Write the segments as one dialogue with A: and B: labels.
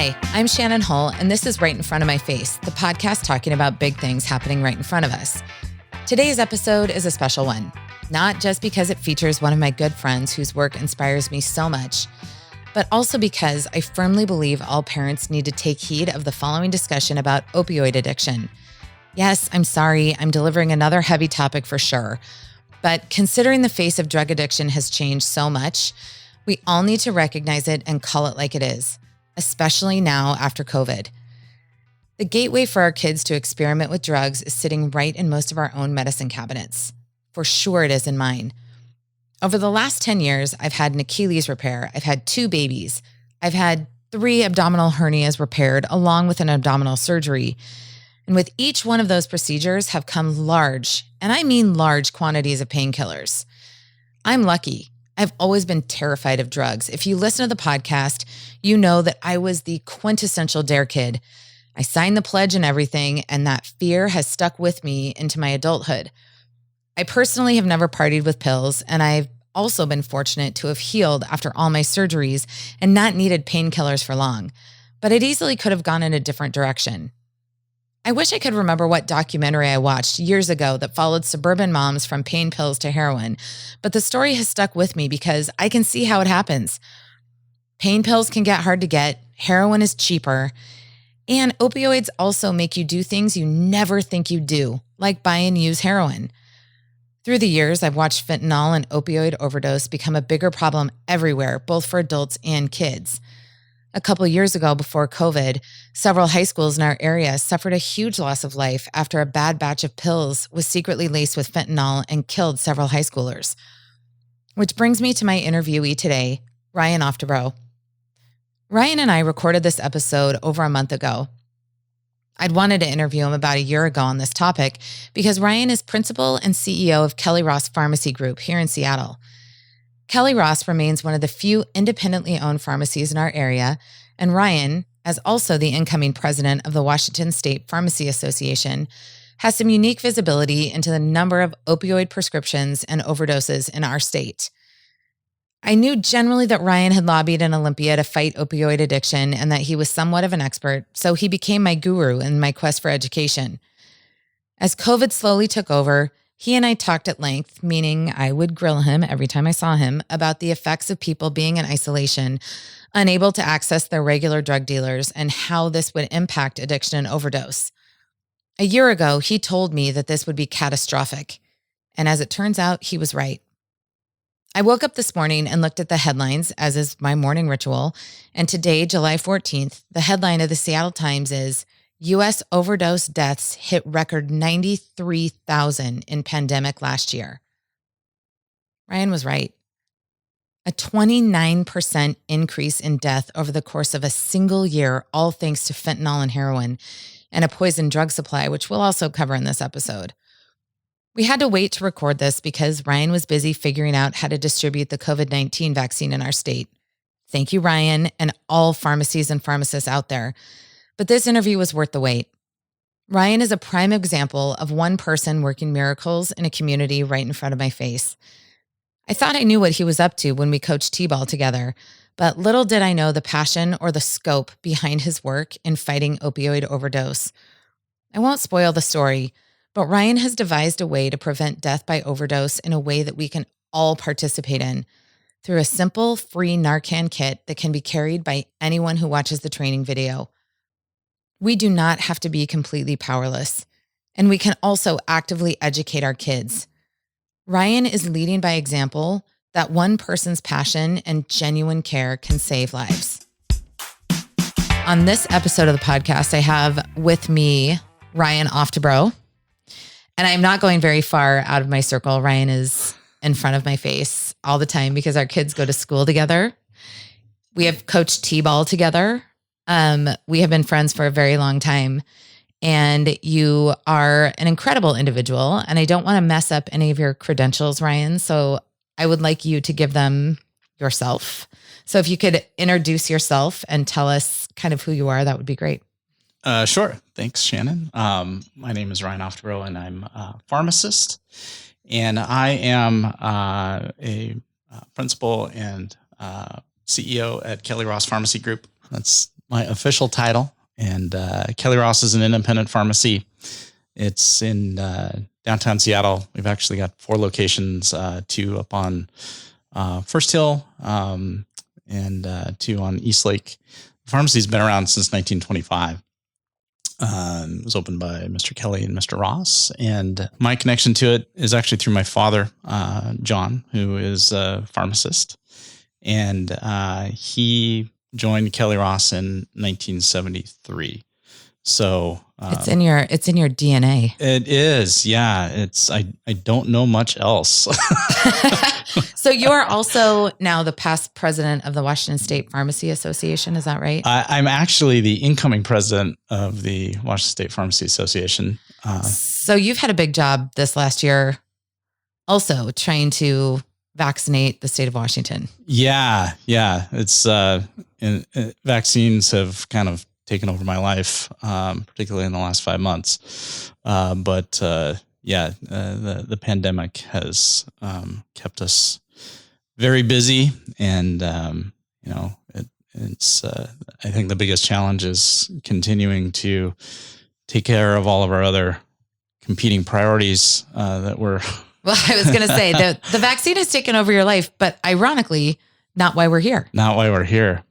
A: Hi, I'm Shannon Hull, and this is Right in Front of My Face, the podcast talking about big things happening right in front of us. Today's episode is a special one, not just because it features one of my good friends whose work inspires me so much, but also because I firmly believe all parents need to take heed of the following discussion about opioid addiction. Yes, I'm sorry, I'm delivering another heavy topic for sure, but considering the face of drug addiction has changed so much, we all need to recognize it and call it like it is, especially now after COVID. The gateway for our kids to experiment with drugs is sitting right in most of our own medicine cabinets. For sure it is in mine. Over the last 10 years, I've had an Achilles repair. I've had 2 babies. I've had 3 abdominal hernias repaired along with an abdominal surgery. And with each one of those procedures have come large, and I mean large quantities of painkillers. I'm lucky. I've always been terrified of drugs. If you listen to the podcast, you know that I was the quintessential dare kid. I signed the pledge and everything, and that fear has stuck with me into my adulthood. I personally have never partied with pills, and I've also been fortunate to have healed after all my surgeries and not needed painkillers for long, but it easily could have gone in a different direction. I wish I could remember what documentary I watched years ago that followed suburban moms from pain pills to heroin, but the story has stuck with me because I can see how it happens. Pain pills can get hard to get, heroin is cheaper, and opioids also make you do things you never think you'd do, like buy and use heroin. Through the years, I've watched fentanyl and opioid overdose become a bigger problem everywhere, both for adults and kids. A couple years ago, before COVID, several high schools in our area suffered a huge loss of life after a bad batch of pills was secretly laced with fentanyl and killed several high schoolers. Which brings me to my interviewee today, Ryan Oftebro. Ryan and I recorded this episode over a month ago. I'd wanted to interview him about a year ago on this topic because Ryan is principal and CEO of Kelly Ross Pharmacy Group here in Seattle. Kelly Ross remains one of the few independently owned pharmacies in our area, and Ryan, as also the incoming president of the Washington State Pharmacy Association, has some unique visibility into the number of opioid prescriptions and overdoses in our state. I knew generally that Ryan had lobbied in Olympia to fight opioid addiction and that he was somewhat of an expert, so he became my guru in my quest for education. As COVID slowly took over, he and I talked at length, meaning I would grill him every time I saw him, about the effects of people being in isolation, unable to access their regular drug dealers, and how this would impact addiction and overdose. A year ago, he told me that this would be catastrophic, and as it turns out, he was right. I woke up this morning and looked at the headlines, as is my morning ritual, and today, July 14th, the headline of the Seattle Times is, U.S. overdose deaths hit record 93,000 in pandemic last year. Ryan was right. A 29% increase in death over the course of a single year, all thanks to fentanyl and heroin, and a poison drug supply, which we'll also cover in this episode. We had to wait to record this because Ryan was busy figuring out how to distribute the COVID-19 vaccine in our state. Thank you, Ryan, and all pharmacies and pharmacists out there. But this interview was worth the wait. Ryan is a prime example of one person working miracles in a community right in front of my face. I thought I knew what he was up to when we coached T-ball together, but little did I know the passion or the scope behind his work in fighting opioid overdose. I won't spoil the story, but Ryan has devised a way to prevent death by overdose in a way that we can all participate in through a simple, free Narcan kit that can be carried by anyone who watches the training video. We do not have to be completely powerless, and we can also actively educate our kids. Ryan is leading by example that one person's passion and genuine care can save lives. On this episode of the podcast, I have with me Ryan Oftebro, and I'm not going very far out of my circle. Ryan is in front of my face all the time because our kids go to school together. We have coached T-ball together. We have been friends for a very long time, and you are an incredible individual, and I don't want to mess up any of your credentials, Ryan, so I would like you to give them yourself. So if you could introduce yourself and tell us kind of who you are, that would be great.
B: Sure. Thanks, Shannon. My name is Ryan Oftebro, and I'm a pharmacist, and I am a principal and CEO at Kelly Ross Pharmacy Group. That's my official title. And Kelly Ross is an independent pharmacy. It's in downtown Seattle. We've actually got 4 locations, 2 up on First Hill and 2 on East Lake. The pharmacy's been around since 1925. It was opened by Mr. Kelly and Mr. Ross. And my connection to it is actually through my father, John, who is a pharmacist. And he joined Kelly Ross in 1973. So
A: it's in your DNA.
B: It is. Yeah. I don't know much else.
A: So you are also now the past president of the Washington State Pharmacy Association. Is that right?
B: I'm actually the incoming president of the Washington State Pharmacy Association.
A: So you've had a big job this last year also trying to vaccinate the state of Washington.
B: Yeah. It's vaccines have kind of taken over my life, particularly in the last 5 months. The pandemic has kept us very busy, and it's I think the biggest challenge is continuing to take care of all of our other competing priorities that we're.
A: Well, I was going to say that the vaccine has taken over your life, but ironically, not why we're here.
B: Not why we're here.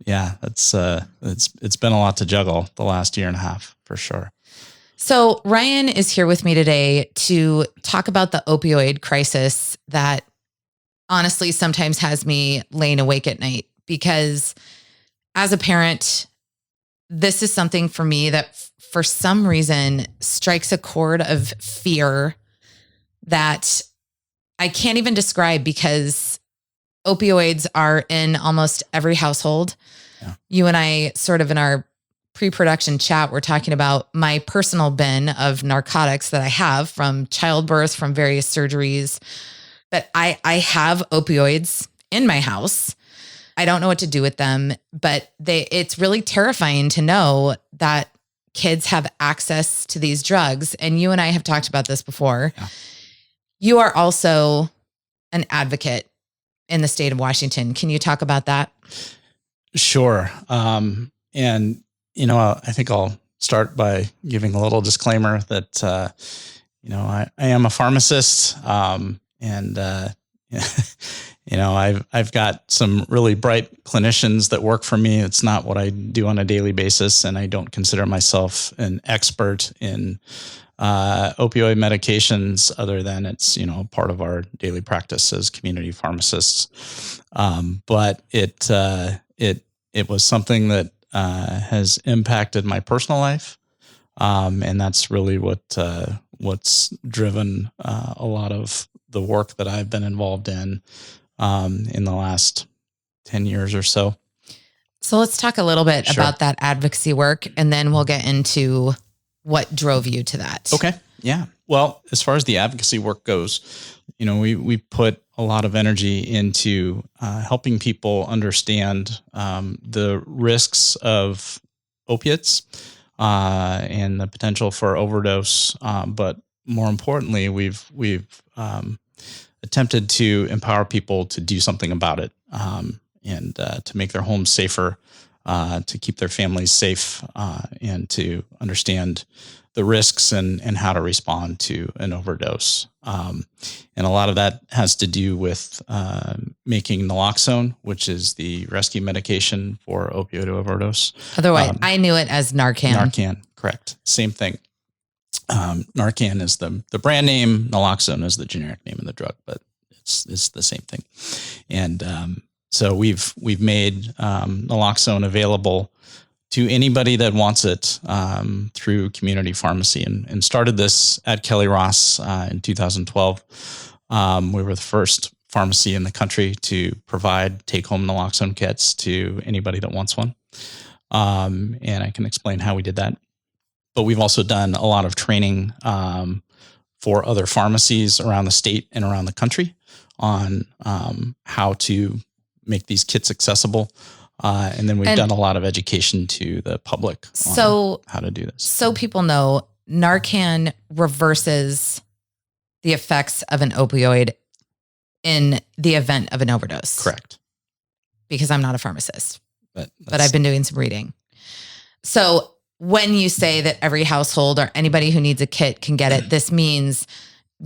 B: It's been a lot to juggle the last year and a half for sure.
A: So Ryan is here with me today to talk about the opioid crisis that honestly sometimes has me laying awake at night, because as a parent, this is something for me that for some reason strikes a chord of fear that I can't even describe, because opioids are in almost every household. Yeah. You and I sort of in our pre-production chat, we're talking about my personal bin of narcotics that I have from childbirth, from various surgeries. But I have opioids in my house. I don't know what to do with them, but it's really terrifying to know that kids have access to these drugs. And you and I have talked about this before. Yeah. You are also an advocate in the state of Washington. Can you talk about that?
B: Sure. I think I'll start by giving a little disclaimer that, I am a pharmacist. I've got some really bright clinicians that work for me. It's not what I do on a daily basis. And I don't consider myself an expert in opioid medications, other than it's, part of our daily practice as community pharmacists. But it was something that has impacted my personal life. And that's really what's driven a lot of the work that I've been involved in the last 10 years or so.
A: So let's talk a little bit about that advocacy work, and then we'll get into what drove you to that.
B: Okay. Yeah. Well, as far as the advocacy work goes, we put a lot of energy into helping people understand the risks of opiates and the potential for overdose. But more importantly, we've attempted to empower people to do something about it, and to make their homes safer, to keep their families safe, and to understand the risks and how to respond to an overdose. And a lot of that has to do with making naloxone, which is the rescue medication for opioid overdose.
A: Otherwise, I knew it as Narcan.
B: Narcan, correct. Same thing. Narcan is the brand name. Naloxone is the generic name of the drug, but it's the same thing. And so we've made naloxone available to anybody that wants it through community pharmacy, and started this at Kelly Ross in 2012. We were the first pharmacy in the country to provide take-home naloxone kits to anybody that wants one. And I can explain how we did that. But we've also done a lot of training for other pharmacies around the state and around the country on how to make these kits accessible. And then we've done a lot of education to the public on how to do this.
A: So people know, Narcan reverses the effects of an opioid in the event of an overdose.
B: Correct.
A: Because I'm not a pharmacist. but I've been doing some reading. So when you say that every household or anybody who needs a kit can get it, this means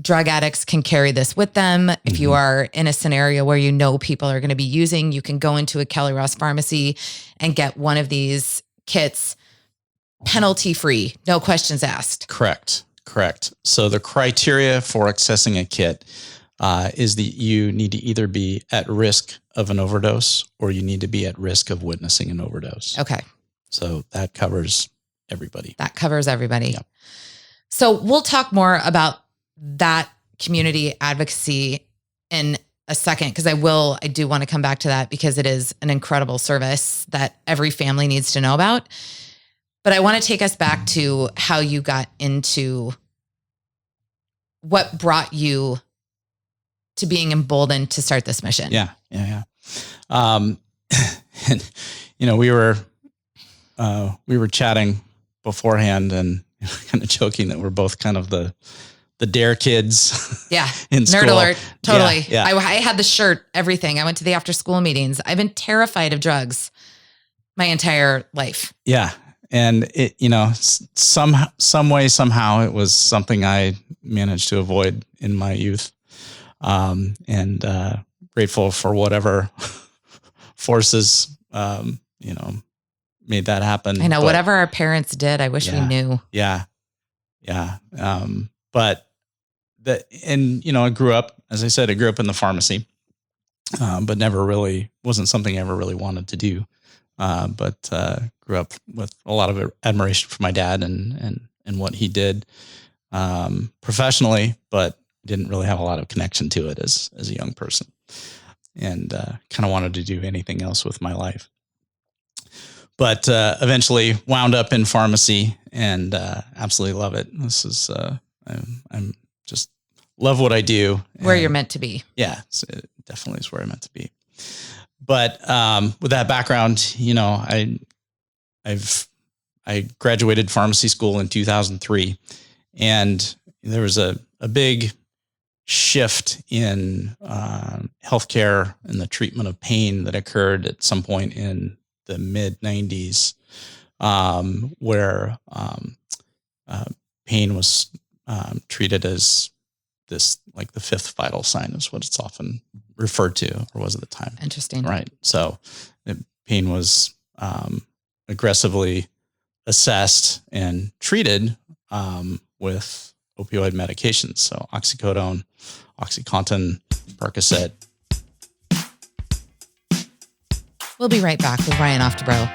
A: drug addicts can carry this with them. If you are in a scenario where you know people are going to be using, you can go into a Kelly Ross pharmacy and get one of these kits penalty free, no questions asked.
B: Correct. So the criteria for accessing a kit is that you need to either be at risk of an overdose or you need to be at risk of witnessing an overdose.
A: Okay.
B: So that covers everybody.
A: Yep. So we'll talk more about that community advocacy in a second, because I do want to come back to that because it is an incredible service that every family needs to know about. But I want to take us back to how you got into what brought you to being emboldened to start this mission.
B: Yeah. And we were chatting beforehand and kind of joking that we're both kind of the dare kids.
A: Yeah.
B: In school.
A: Nerd alert. Totally.
B: Yeah.
A: I had the shirt, everything. I went to the after school meetings. I've been terrified of drugs my entire life.
B: Yeah. And it, some way, somehow it was something I managed to avoid in my youth. And grateful for whatever forces, made that happen.
A: I know, whatever our parents did, I wish we knew.
B: Yeah. But I grew up, as I said, I grew up in the pharmacy, but wasn't something I ever really wanted to do. But grew up with a lot of admiration for my dad and what he did professionally, but didn't really have a lot of connection to it as a young person, and kind of wanted to do anything else with my life. But eventually wound up in pharmacy and absolutely love it. This is I'm just love what I do.
A: Where you're meant to be.
B: Yeah, it definitely is where I'm meant to be. But with that background, I graduated pharmacy school in 2003, and there was a big shift in healthcare and the treatment of pain that occurred at some point in the mid 90s, where pain was treated as this, like the fifth vital sign is what it's often referred to, or was at the time.
A: Interesting.
B: Right. So pain was aggressively assessed and treated with opioid medications. So oxycodone, OxyContin, Percocet.
A: We'll be right back with Ryan Oftebro.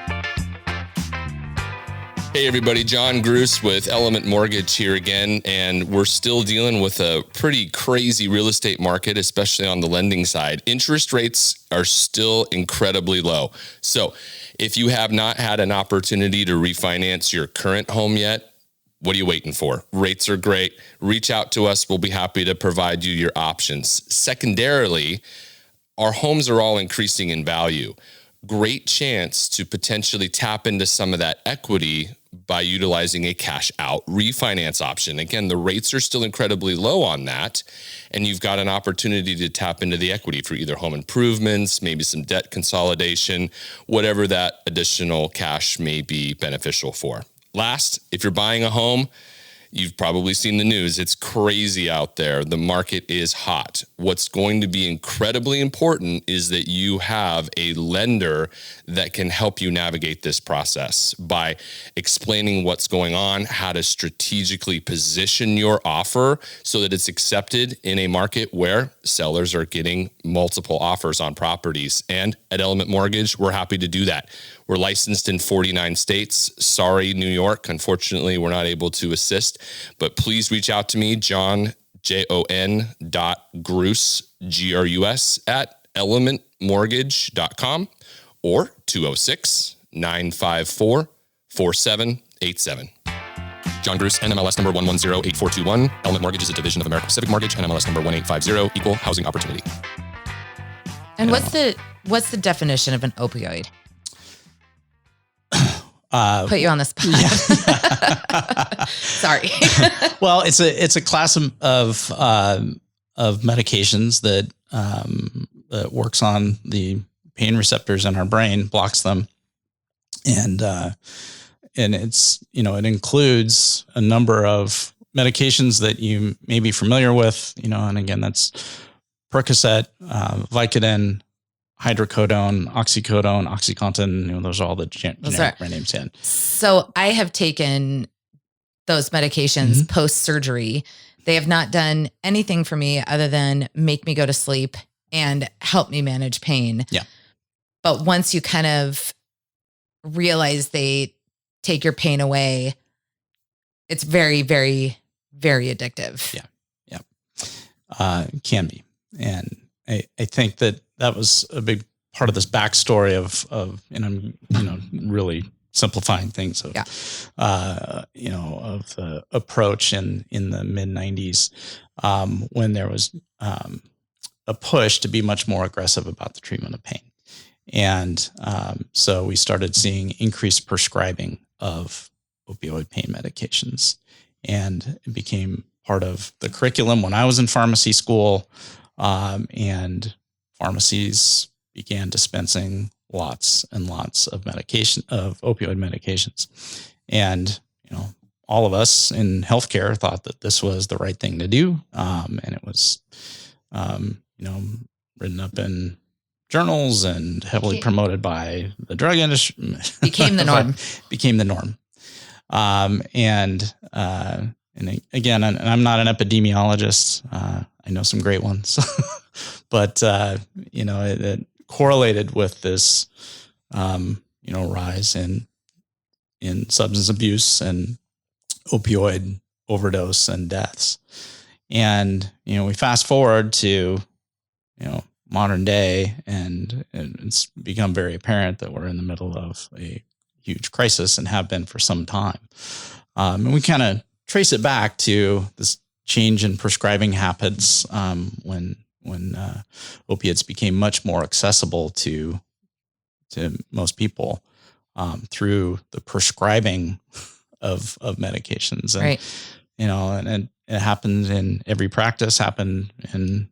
C: Hey everybody, John Gruss with Element Mortgage here again, and we're still dealing with a pretty crazy real estate market, especially on the lending side. Interest rates are still incredibly low. So if you have not had an opportunity to refinance your current home yet, what are you waiting for? Rates are great. Reach out to us. We'll be happy to provide you your options. Secondarily, our homes are all increasing in value. Great chance to potentially tap into some of that equity by utilizing a cash out refinance option. Again, the rates are still incredibly low on that, and you've got an opportunity to tap into the equity for either home improvements, maybe some debt consolidation, whatever that additional cash may be beneficial for. Last, if you're buying a home, you've probably seen the news. It's crazy out there. The market is hot. What's going to be incredibly important is that you have a lender that can help you navigate this process by explaining what's going on, how to strategically position your offer so that it's accepted in a market where sellers are getting multiple offers on properties. And at Element Mortgage, we're happy to do that. We're licensed in 49 states. Sorry, New York. Unfortunately, we're not able to assist, but please reach out to me, John, Jon.Gruss, Grus, at elementmortgage.com or 206-954-4787. John Gruss, NMLS number 1108421. Element Mortgage is a division of American Pacific Mortgage, NMLS number 1850, equal housing opportunity.
A: And what's the definition of an opioid? Put you on the spot. Yeah. Sorry.
B: Well, it's a class of medications that works on the pain receptors in our brain, blocks them, And it's, it includes a number of medications that you may be familiar with, and again, that's Percocet, Vicodin, hydrocodone, oxycodone, OxyContin. Those are all the generic brand names in.
A: So I have taken those medications post-surgery. They have not done anything for me other than make me go to sleep and help me manage pain.
B: Yeah.
A: But once you kind of realize they take your pain away, it's very, very, very addictive.
B: Yeah. It can be. And I think that was a big part of this backstory of and I'm, really simplifying things of, of the approach in the mid 90s, when there was, a push to be much more aggressive about the treatment of pain. And, so we started seeing increased prescribing of opioid pain medications, and it became part of the curriculum when I was in pharmacy school. And pharmacies began dispensing lots and lots of opioid medications. And, all of us in healthcare thought that this was the right thing to do. And it was, written up in journals and heavily promoted by the drug industry.
A: Became the norm.
B: Became the norm. And again, and I'm not an epidemiologist. I know some great ones, but, it correlated with this, rise in substance abuse and opioid overdose and deaths. And, we fast forward to, modern day, and it's become very apparent that we're in the middle of a huge crisis and have been for some time. And we kind of trace it back to this change in prescribing habits, when opiates became much more accessible to most people, through the prescribing of medications. And,
A: right.
B: And it happened in every practice, happened in,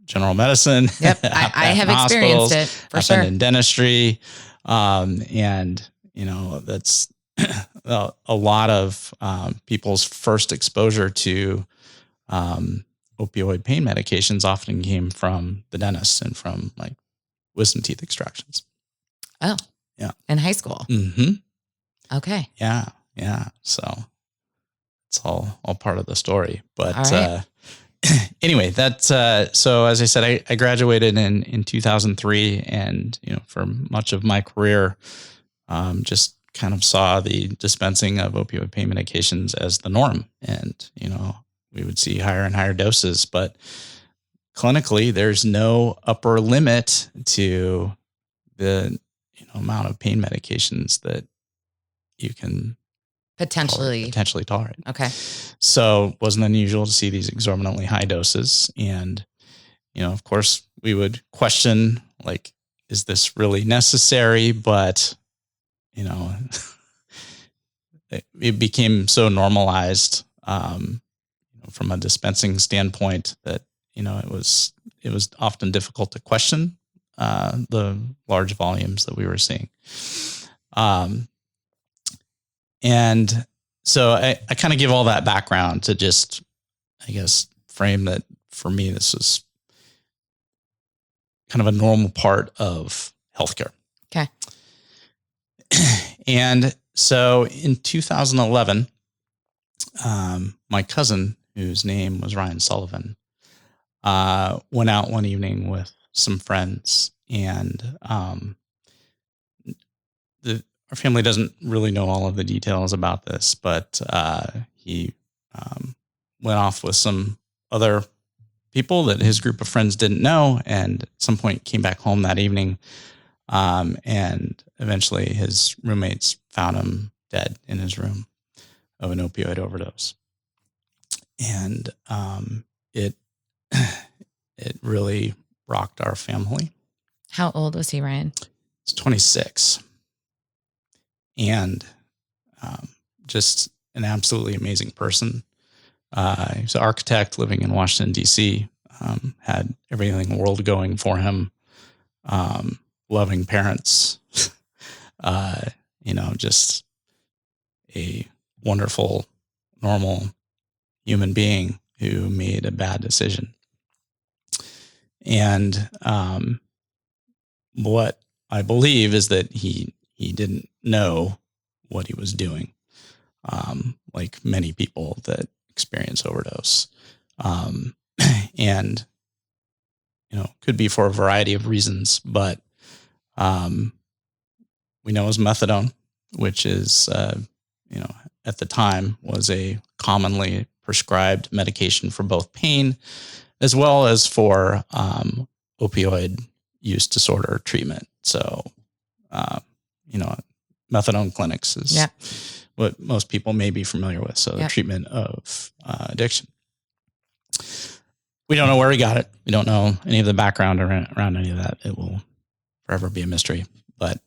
B: general medicine.
A: Yep. I have experienced it for sure.
B: In dentistry. And, that's a lot of people's first exposure to opioid pain medications often came from the dentist and from like wisdom teeth extractions.
A: Oh,
B: yeah.
A: In high school.
B: Mm-hmm.
A: Okay.
B: Yeah. Yeah. So it's all part of the story, but,
A: right.
B: Anyway, so as I said, I graduated in 2003, and, for much of my career, just kind of saw the dispensing of opioid pain medications as the norm. And, we would see higher and higher doses, but clinically there's no upper limit to the, amount of pain medications that you can potentially tolerate.
A: Okay.
B: So it wasn't unusual to see these exorbitantly high doses. And, of course we would question, like, is this really necessary? But, it became so normalized, from a dispensing standpoint that, it was often difficult to question, the large volumes that we were seeing. And so I kind of give all that background to just, I guess, frame that for me, this is kind of a normal part of healthcare.
A: Okay.
B: And so in 2011, my cousin, whose name was Ryan Sullivan, went out one evening with some friends, and our family doesn't really know all of the details about this, but he went off with some other people that his group of friends didn't know, and at some point came back home that evening, and eventually his roommates found him dead in his room of an opioid overdose. And it really rocked our family.
A: How old was he, Ryan?
B: He's 26. And just an absolutely amazing person. He was an architect living in Washington, D.C., had everything in the world going for him, loving parents, just a wonderful, normal human being who made a bad decision. And what I believe is that he didn't know what he was doing, like many people that experience overdose. And, could be for a variety of reasons, but we know it was methadone, which is, at the time was a commonly prescribed medication for both pain as well as for opioid use disorder treatment. So, methadone clinics is what most people may be familiar with. So the treatment of addiction. We don't know where he got it. We don't know any of the background around any of that. It will forever be a mystery. But,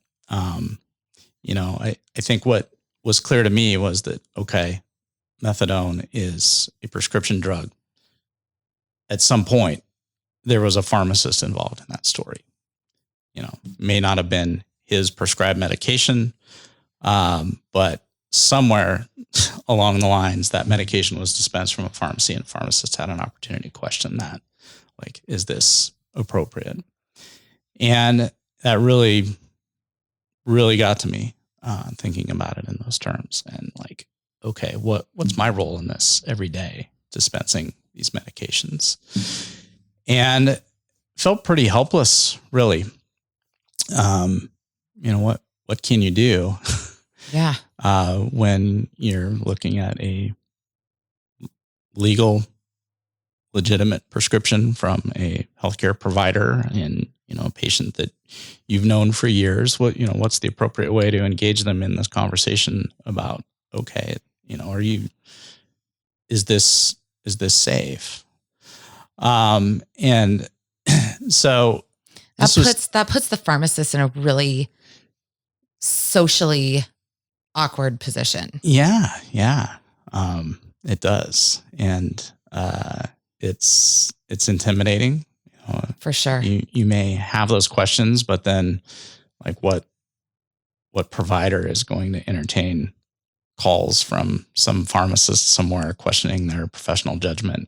B: I think what was clear to me was that, okay, methadone is a prescription drug. At some point, there was a pharmacist involved in that story. May not have been his prescribed medication, but somewhere along the lines, that medication was dispensed from a pharmacy, and pharmacists had an opportunity to question that. Like, is this appropriate? And that really, really got to me, thinking about it in those terms. And like, okay, what's my role in this every day, dispensing these medications? And felt pretty helpless, really. What can you do?
A: Yeah.
B: When you're looking at a legal, legitimate prescription from a healthcare provider and, a patient that you've known for years, what's the appropriate way to engage them in this conversation about, okay, is this safe? And so
A: that puts the pharmacist in a really socially awkward position.
B: Yeah. It does. And it's intimidating.
A: For sure.
B: You may have those questions, but then like what provider is going to entertain calls from some pharmacist somewhere questioning their professional judgment?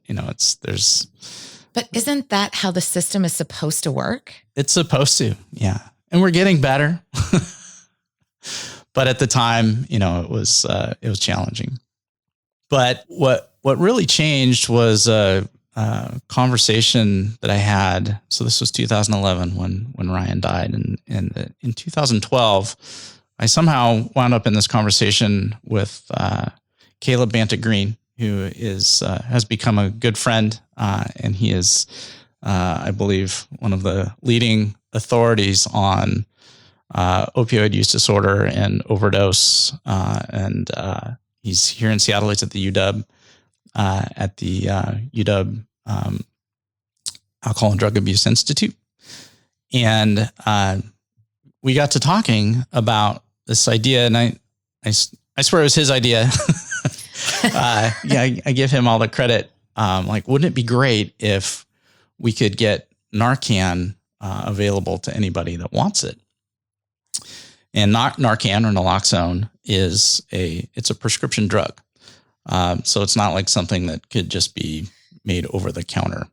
A: But isn't that how the system is supposed to work?
B: It's supposed to. Yeah. And we're getting better. But at the time, it was challenging. But what really changed was a conversation that I had. So this was 2011 when Ryan died, and in 2012, I somehow wound up in this conversation with Caleb Banta-Green, who has become a good friend, and he is, I believe, one of the leading authorities on opioid use disorder and overdose. And he's here in Seattle. He's at the UW, UW Alcohol and Drug Abuse Institute. And we got to talking about this idea, and I swear it was his idea. I give him all the credit. Wouldn't it be great if we could get Narcan available to anybody that wants it? And Narcan or naloxone it's a prescription drug. So it's not like something that could just be made over the counter.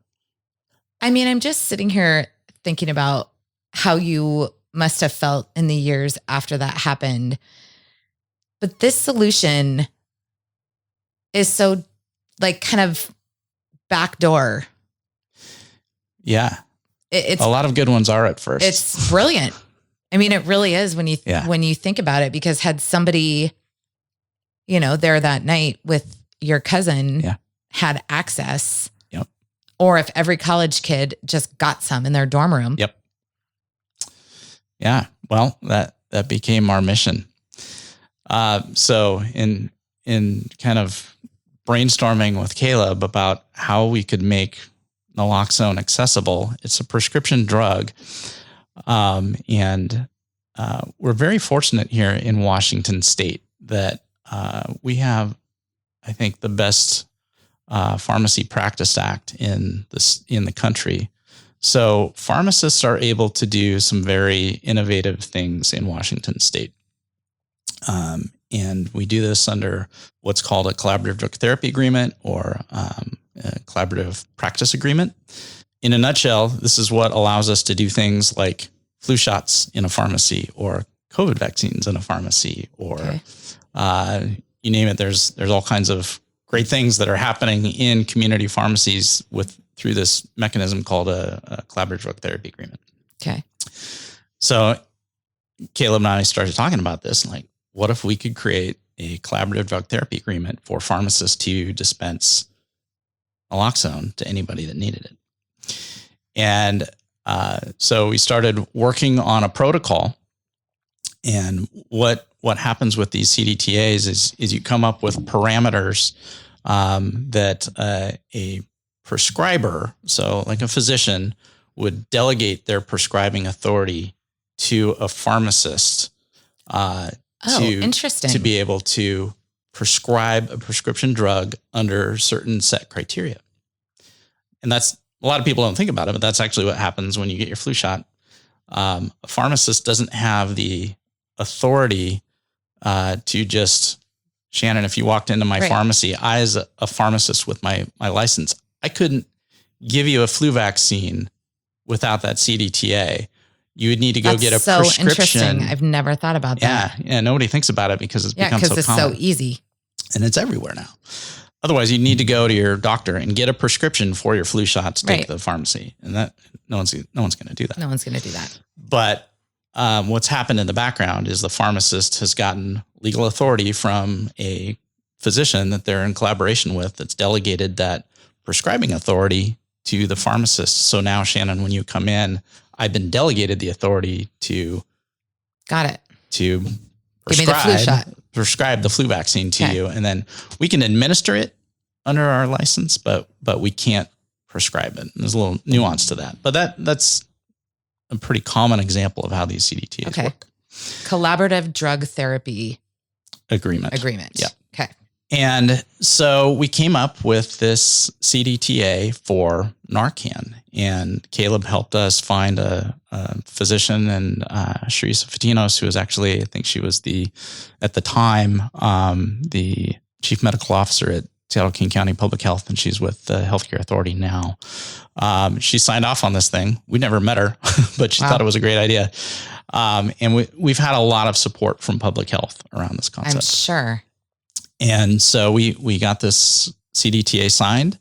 A: I mean, I'm just sitting here thinking about how you must have felt in the years after that happened. But this solution is so kind of backdoor.
B: Yeah.
A: It's
B: a lot of good ones are at first.
A: It's brilliant. I mean, it really is when you think about it, because had somebody, there that night with your cousin had access, or if every college kid just got some in their dorm room.
B: Yep. Yeah. Well, that became our mission. So in kind of brainstorming with Caleb about how we could make naloxone accessible, it's a prescription drug. And we're very fortunate here in Washington State that we have, I think, the best Pharmacy Practice Act in the country. So pharmacists are able to do some very innovative things in Washington State. And we do this under what's called a collaborative drug therapy agreement or a collaborative practice agreement. In a nutshell, this is what allows us to do things like flu shots in a pharmacy or COVID vaccines in a pharmacy or you name it. There's all kinds of great things that are happening in community pharmacies through this mechanism called a collaborative drug therapy agreement.
A: Okay.
B: So Caleb and I started talking about this, like, what if we could create a collaborative drug therapy agreement for pharmacists to dispense naloxone to anybody that needed it? And so we started working on a protocol. And what happens with these CDTAs is you come up with parameters that a prescriber, so like a physician, would delegate their prescribing authority to a pharmacist
A: interesting.
B: to be able to prescribe a prescription drug under certain set criteria. And that's, a lot of people don't think about it, but that's actually what happens when you get your flu shot. A pharmacist doesn't have the authority to just, Shannon, if you walked into my pharmacy, I as a pharmacist with my license, I couldn't give you a flu vaccine without that CDTA. You would need to go get a prescription.
A: Interesting. I've never thought about that.
B: Yeah. Nobody thinks about it because it's become so common.
A: Because it's so easy.
B: And it's everywhere now. Otherwise, you need to go to your doctor and get a prescription for your flu shot to take to the pharmacy. And that no one's going to do that.
A: No one's going to do that.
B: But what's happened in the background is the pharmacist has gotten legal authority from a physician that they're in collaboration with that's delegated that prescribing authority to the pharmacist. So now, Shannon, when you come in, I've been delegated the authority to
A: give me the flu shot.
B: Prescribe the flu vaccine to you. And then we can administer it under our license, but we can't prescribe it. There's a little nuance to that. But that's a pretty common example of how these CDTAs work.
A: Collaborative drug therapy
B: agreement.
A: Yeah. Okay.
B: And so we came up with this CDTA for Narcan, and Caleb helped us find a physician, and Sharisa Fatinos, who was actually, I think she was at the time, the chief medical officer at Seattle King County Public Health, and she's with the Healthcare Authority now. She signed off on this thing. We never met her, but she thought it was a great idea. And we've had a lot of support from public health around this concept.
A: I'm sure.
B: And so we got this CDTA signed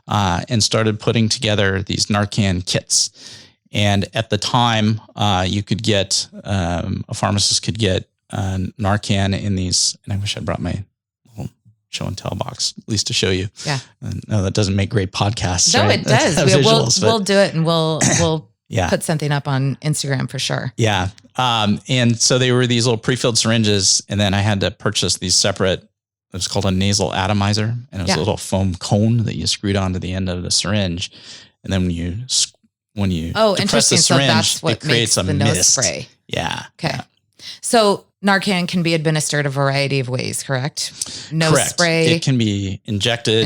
B: and started putting together these Narcan kits. And at the time, you could get, a pharmacist could get Narcan in these, and I wish I brought my little show and tell box, at least to show you.
A: Yeah.
B: No, that doesn't make great podcasts.
A: No,
B: right?
A: it does. We'll do it, and we'll put something up on Instagram for sure.
B: Yeah. And so they were these little pre-filled syringes, and then I had to purchase these separate. It's called a nasal atomizer, and it was a little foam cone that you screwed onto the end of the syringe, and then when you depress the syringe,
A: so that's what
B: it creates
A: makes
B: a
A: the
B: mist.
A: nose spray.
B: Yeah.
A: Okay.
B: Yeah.
A: So Narcan can be administered a variety of ways, correct? Nose spray.
B: It can be injected.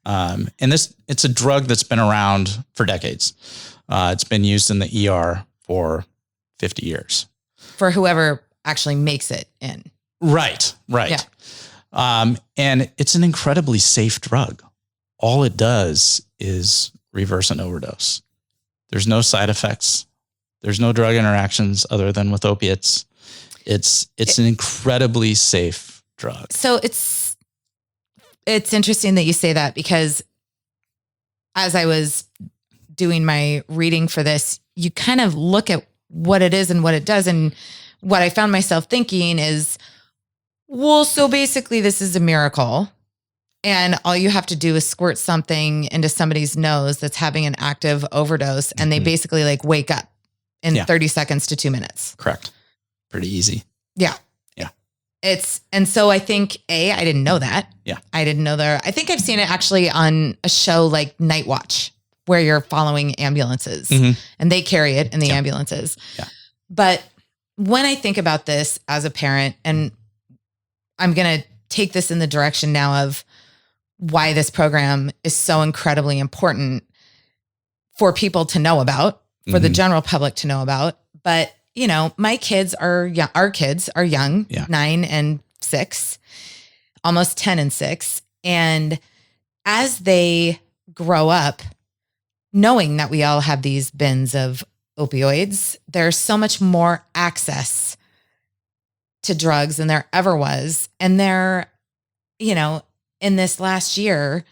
B: And it's a drug that's been around for decades. It's been used in the ER for 50 years.
A: For whoever actually makes it in.
B: Right. Yeah. And it's an incredibly safe drug. All it does is reverse an overdose. There's no side effects. There's no drug interactions other than with opiates. It's an incredibly safe drug.
A: So it's interesting that you say that, because as I was doing my reading for this, you kind of look at what it is and what it does. And what I found myself thinking is, well, so basically this is a miracle, and all you have to do is squirt something into somebody's nose that's having an active overdose, and they basically like wake up in 30 seconds to 2 minutes.
B: Correct. Pretty easy.
A: Yeah. And so I think I didn't know that.
B: Yeah.
A: I didn't know that. I think I've seen it actually on a show like Night Watch, where you're following ambulances and they carry it in the ambulances.
B: Yeah.
A: But when I think about this as a parent, and I'm going to take this in the direction now of why this program is so incredibly important for people to know about, for the general public to know about. But, my kids are young, our kids are young, 9 and 6, almost 10 and 6. And as they grow up, knowing that we all have these bins of opioids, there's so much more access to drugs than there ever was. And in this last year,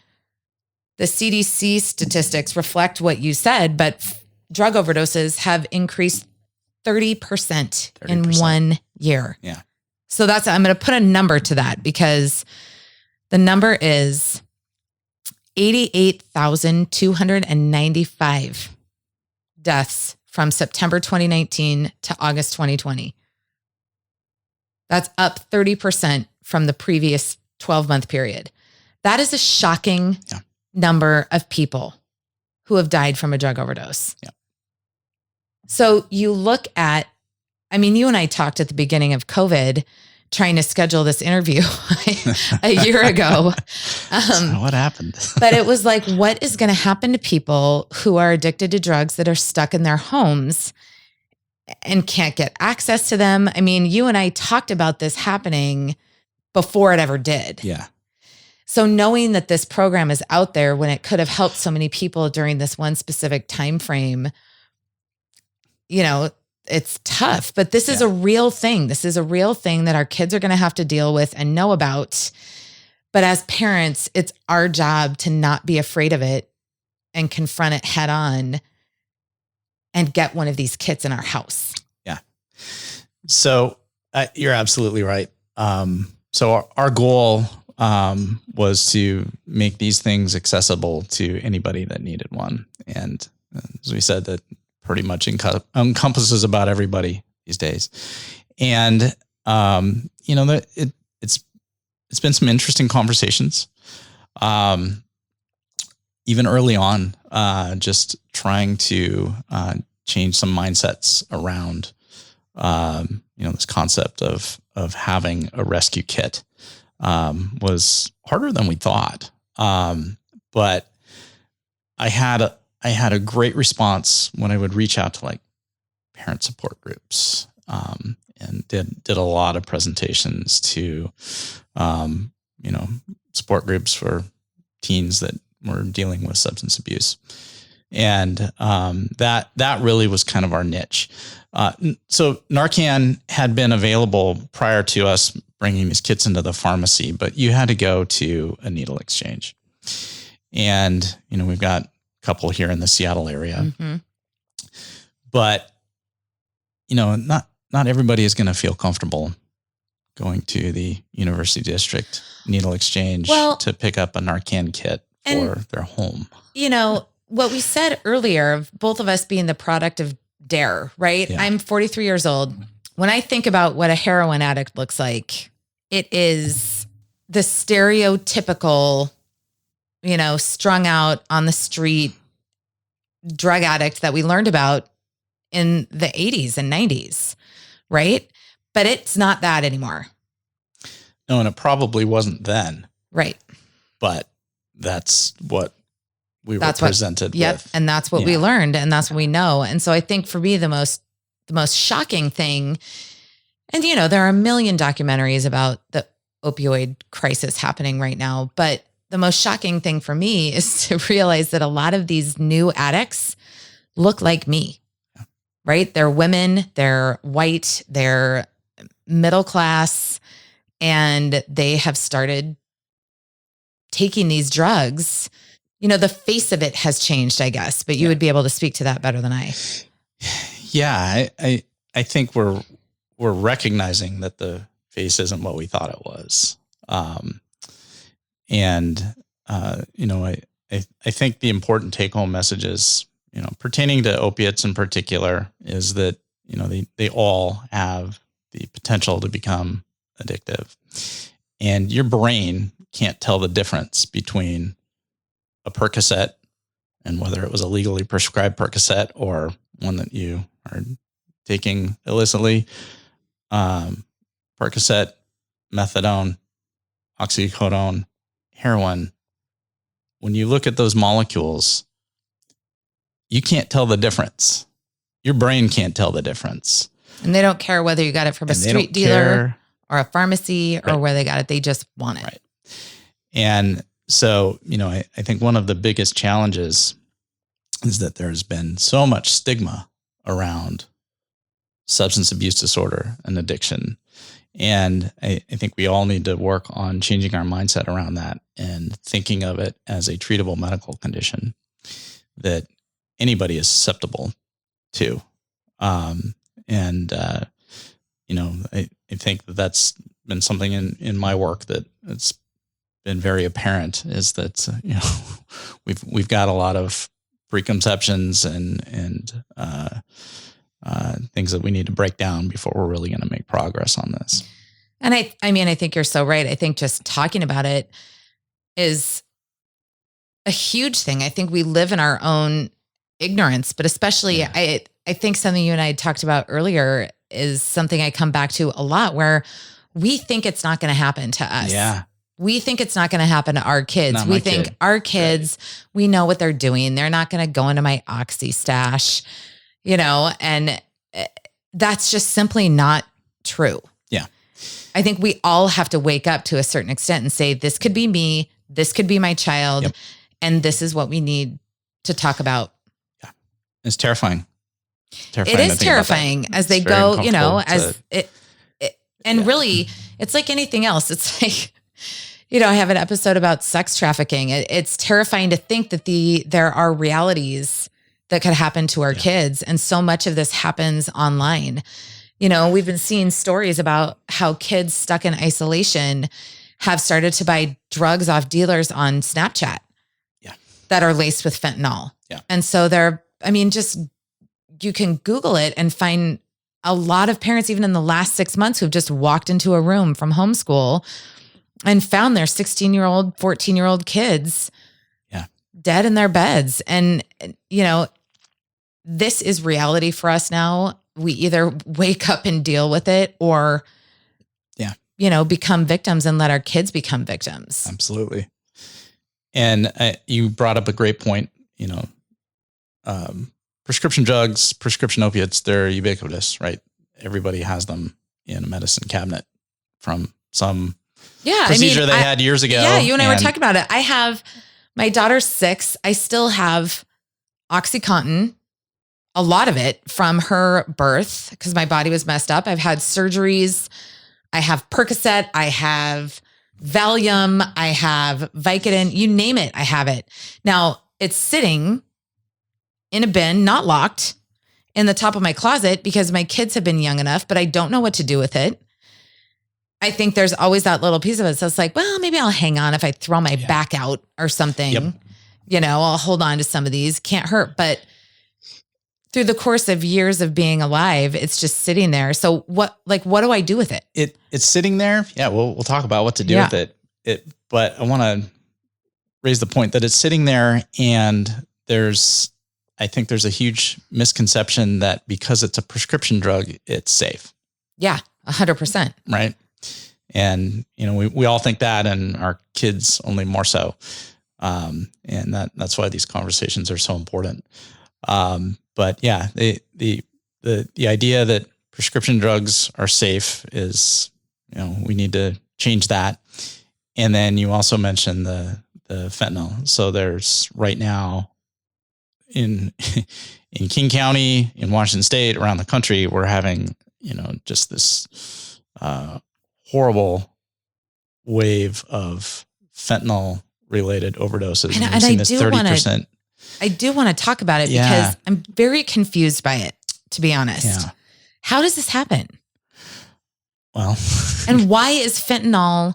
A: the CDC statistics reflect what you said, but drug overdoses have increased 30% in 1 year.
B: Yeah.
A: So I'm going to put a number to that because the number is 88,295 deaths from September 2019 to August 2020. That's up 30% from the previous 12-month period. That is a shocking number of people who have died from a drug overdose.
B: Yeah.
A: So you look at, you and I talked at the beginning of COVID, trying to schedule this interview a year ago.
B: So what happened?
A: But it was like, what is going to happen to people who are addicted to drugs that are stuck in their homes and can't get access to them? You and I talked about this happening before it ever did.
B: Yeah.
A: So knowing that this program is out there when it could have helped so many people during this one specific time frame, it's tough, but this is a real thing. This is a real thing that our kids are going to have to deal with and know about. But as parents, it's our job to not be afraid of it and confront it head on and get one of these kits in our house.
B: Yeah. So you're absolutely right. So our goal was to make these things accessible to anybody that needed one. And as we said, that pretty much encompasses about everybody these days. And, it's been some interesting conversations. Even early on, just trying to change some mindsets around, this concept of having a rescue kit was harder than we thought. But I had a great response when I would reach out to like parent support groups, and did a lot of presentations to, support groups for teens that were dealing with substance abuse. And that really was kind of our niche. So Narcan had been available prior to us bringing these kits into the pharmacy, but you had to go to a needle exchange. And, we've got a couple here in the Seattle area,
A: Mm-hmm.
B: but, not everybody is going to feel comfortable going to the University District needle exchange to pick up a Narcan kit for their home.
A: What we said earlier of both of us being the product of DARE, right?
B: Yeah.
A: I'm 43 years old. When I think about what a heroin addict looks like, it is the stereotypical, strung out on the street drug addict that we learned about in the 80s and 90s, right? But it's not that anymore.
B: No, and it probably wasn't then.
A: Right.
B: But that's what we were presented with.
A: And that's what we learned, and that's what we know. And so I think for me, the most shocking thing, and there are a million documentaries about the opioid crisis happening right now, but the most shocking thing for me is to realize that a lot of these new addicts look like me, right? They're women, they're white, they're middle class, and they have started taking these drugs. The face of it has changed, I guess, but you would be able to speak to that better than I.
B: Yeah, I think we're recognizing that the face isn't what we thought it was. I think the important take-home messages, pertaining to opiates in particular, is that, they all have the potential to become addictive. And your brain can't tell the difference between a Percocet and whether it was a legally prescribed Percocet or one that you are taking illicitly. Percocet, methadone, oxycodone, heroin. When you look at those molecules, you can't tell the difference. Your brain can't tell the difference.
A: And they don't care whether you got it from a street dealer or a pharmacy or where they got it. They just want it.
B: Right. And so, I think one of the biggest challenges is that there's been so much stigma around substance abuse disorder and addiction. And I think we all need to work on changing our mindset around that and thinking of it as a treatable medical condition that anybody is susceptible to. I think that's been something in my work that it's been very apparent is that, we've got a lot of preconceptions and things that we need to break down before we're really going to make progress on this.
A: And I think you're so right. I think just talking about it is a huge thing. I think we live in our own ignorance, but especially I think something you and I had talked about earlier is something I come back to a lot where we think it's not going to happen to us.
B: Yeah.
A: We think it's not going to happen to our kids. We think our kids, we know what they're doing. They're not going to go into my Oxy stash, and that's just simply not true.
B: Yeah.
A: I think we all have to wake up to a certain extent and say, this could be me, this could be my child, and this is what we need to talk about.
B: Yeah. It's terrifying.
A: It is terrifying as they go, really, it's like anything else. It's like, I have an episode about sex trafficking. It's terrifying to think that there are realities that could happen to our kids. And so much of this happens online. We've been seeing stories about how kids stuck in isolation have started to buy drugs off dealers on Snapchat that are laced with fentanyl.
B: Yeah.
A: And so you can Google it and find a lot of parents, even in the last 6 months, who've just walked into a room from homeschool and found their 16-year-old, 14-year-old kids dead in their beds. And, this is reality for us now. We either wake up and deal with it or, become victims and let our kids become victims.
B: Absolutely. And you brought up a great point, prescription drugs, prescription opiates, they're ubiquitous, right? Everybody has them in a medicine cabinet from some procedure they had years ago.
A: Yeah, you and I were talking about it. I have, my daughter's 6. I still have OxyContin, a lot of it from her birth because my body was messed up. I've had surgeries. I have Percocet. I have Valium. I have Vicodin. You name it, I have it. Now, it's sitting in a bin, not locked, in the top of my closet because my kids have been young enough, but I don't know what to do with it. I think there's always that little piece of it. So it's like, well, maybe I'll hang on if I throw my back out or something. Yep. I'll hold on to some of these. Can't hurt. But through the course of years of being alive, it's just sitting there. So what do I do with it?
B: It's sitting there. Yeah. We'll talk about what to do with it. But I want to raise the point that it's sitting there and I think there's a huge misconception that because it's a prescription drug, it's safe.
A: Yeah. 100%.
B: Right. And, we all think that, and our kids only more so. And that's why these conversations are so important. But yeah, the idea that prescription drugs are safe is, we need to change that. And then you also mentioned the fentanyl. So there's right now in King County, in Washington State, around the country, we're having, just this horrible wave of fentanyl related overdoses.
A: And I do 30%. I do want to talk about it because I'm very confused by it, to be honest.
B: Yeah.
A: How does this happen?
B: Well,
A: and why is fentanyl?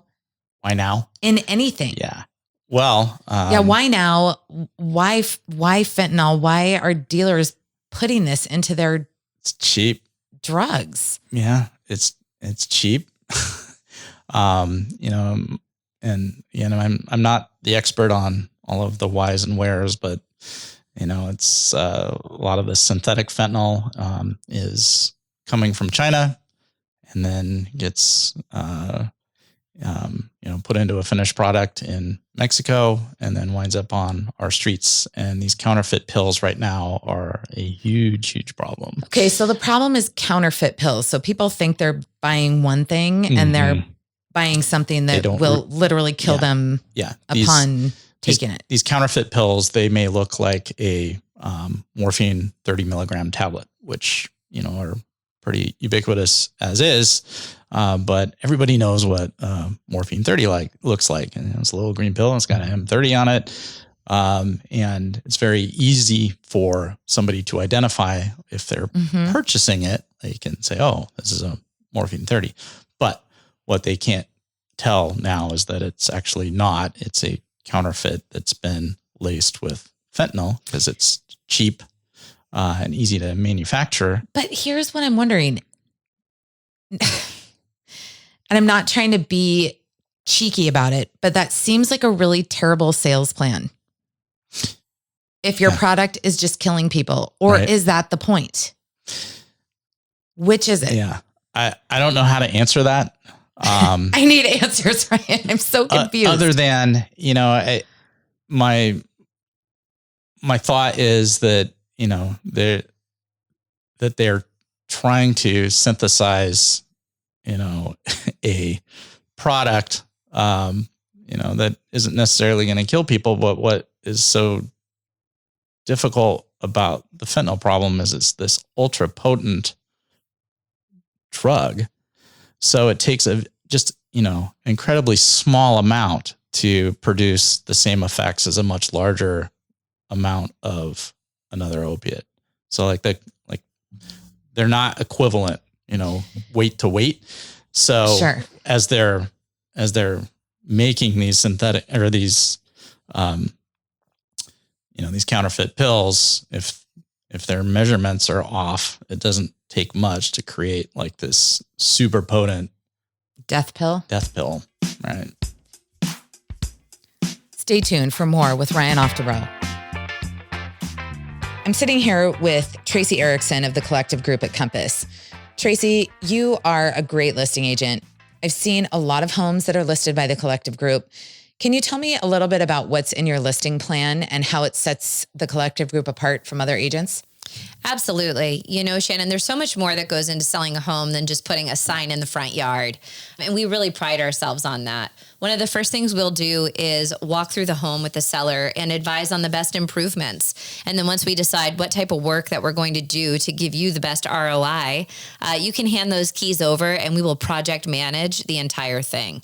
B: Why now?
A: In anything?
B: Yeah. Well,
A: why now? Why fentanyl? Why are dealers putting this into their
B: it's cheap
A: drugs?
B: Yeah, it's cheap. I'm not the expert on all of the whys and wheres, but it's a lot of the synthetic fentanyl is coming from China and then gets put into a finished product in Mexico and then winds up on our streets. And these counterfeit pills right now are a huge, huge problem.
A: Okay. So the problem is counterfeit pills. So people think they're buying one thing and they're buying something that will literally kill them upon taking it.
B: These counterfeit pills, they may look like a morphine 30 milligram tablet, which, are pretty ubiquitous as is. But everybody knows what morphine 30 looks like. And it's a little green pill and it's got an M30 on it. And it's very easy for somebody to identify if they're purchasing it. They can say, oh, this is a morphine 30. But what they can't tell now is that it's actually not. It's a counterfeit that's been laced with fentanyl because it's cheap and easy to manufacture.
A: But here's what I'm wondering. And I'm not trying to be cheeky about it, but that seems like a really terrible sales plan. If your product is just killing people, or is that the point? Which is it?
B: Yeah. I don't know how to answer that.
A: I need answers, Ryan. I'm so confused.
B: Other than, my thought is that, they're trying to synthesize, a product, that isn't necessarily going to kill people. But what is so difficult about the fentanyl problem is it's this ultra potent drug. So it takes incredibly small amount to produce the same effects as a much larger amount of another opiate. So they're not equivalent, weight to weight. So as they're making these synthetic or these, these counterfeit pills, if their measurements are off, it doesn't take much to create this super potent
A: death pill.
B: Right.
A: Stay tuned for more with Ryan Oftebro. I'm sitting here with Tracy Erickson of the Collective Group at Compass. Tracy, you are a great listing agent. I've seen a lot of homes that are listed by the Collective Group. Can you tell me a little bit about what's in your listing plan and how it sets the Collective Group apart from other agents?
D: Absolutely. Shannon, there's so much more that goes into selling a home than just putting a sign in the front yard. And we really pride ourselves on that. One of the first things we'll do is walk through the home with the seller and advise on the best improvements. And then once we decide what type of work that we're going to do to give you the best ROI, you can hand those keys over and we will project manage the entire thing.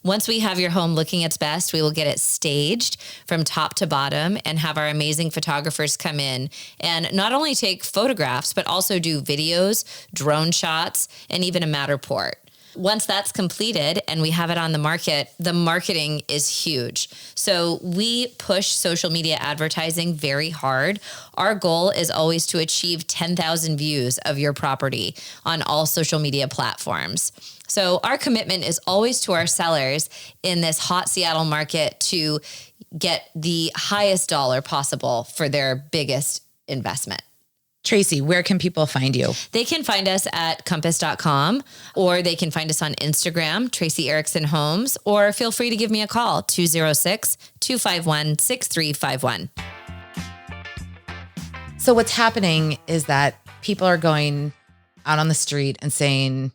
D: Once we have your home looking its best, we will get it staged from top to bottom and have our amazing photographers come in and not only take photographs, but also do videos, drone shots, and even a Matterport. Once that's completed and we have it on the market, the marketing is huge. So we push social media advertising very hard. Our goal is always to achieve 10,000 views of your property on all social media platforms. So our commitment is always to our sellers in this hot Seattle market to get the highest dollar possible for their biggest investment.
A: Tracy, where can people find you?
D: They can find us at compass.com, or they can find us on Instagram, Tracy Erickson Homes, or feel free to give me a call, 206-251-6351.
A: So what's happening is that people are going out on the street and saying,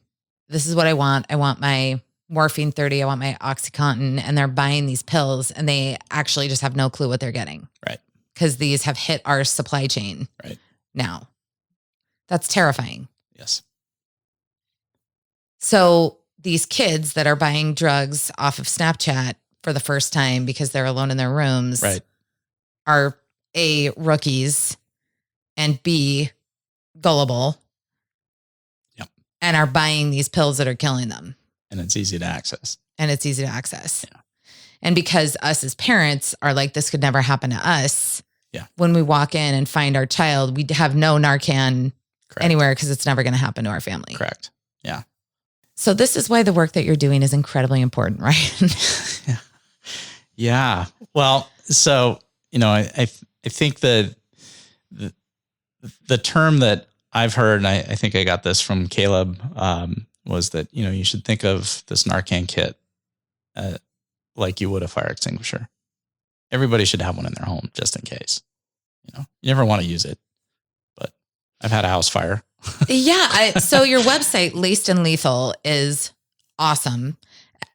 A: this is what I want. I want my morphine 30. I want my OxyContin. And they're buying these pills and they actually just have no clue what they're getting.
B: Right.
A: Because these have hit our supply chain.
B: Right.
A: Now. That's terrifying.
B: Yes.
A: So these kids that are buying drugs off of Snapchat for the first time because they're alone in their rooms are A, rookies, and B, gullible.
B: Yep.
A: And are buying these pills that are killing them.
B: And it's easy to access.
A: Yeah. And because us as parents are like, this could never happen to us.
B: Yeah.
A: When we walk in and find our child, we have no Narcan
B: Correct.
A: Anywhere because it's never going to happen to our family.
B: Correct. Yeah.
A: So this is why the work that you're doing is incredibly important, right?
B: Yeah. Well, so, I think that the term that I've heard, and I think I got this from Caleb, was that, you should think of this Narcan kit like you would a fire extinguisher. Everybody should have one in their home just in case. You never want to use it, but I've had a house fire.
A: Yeah. So your website, Laced and Lethal, is awesome.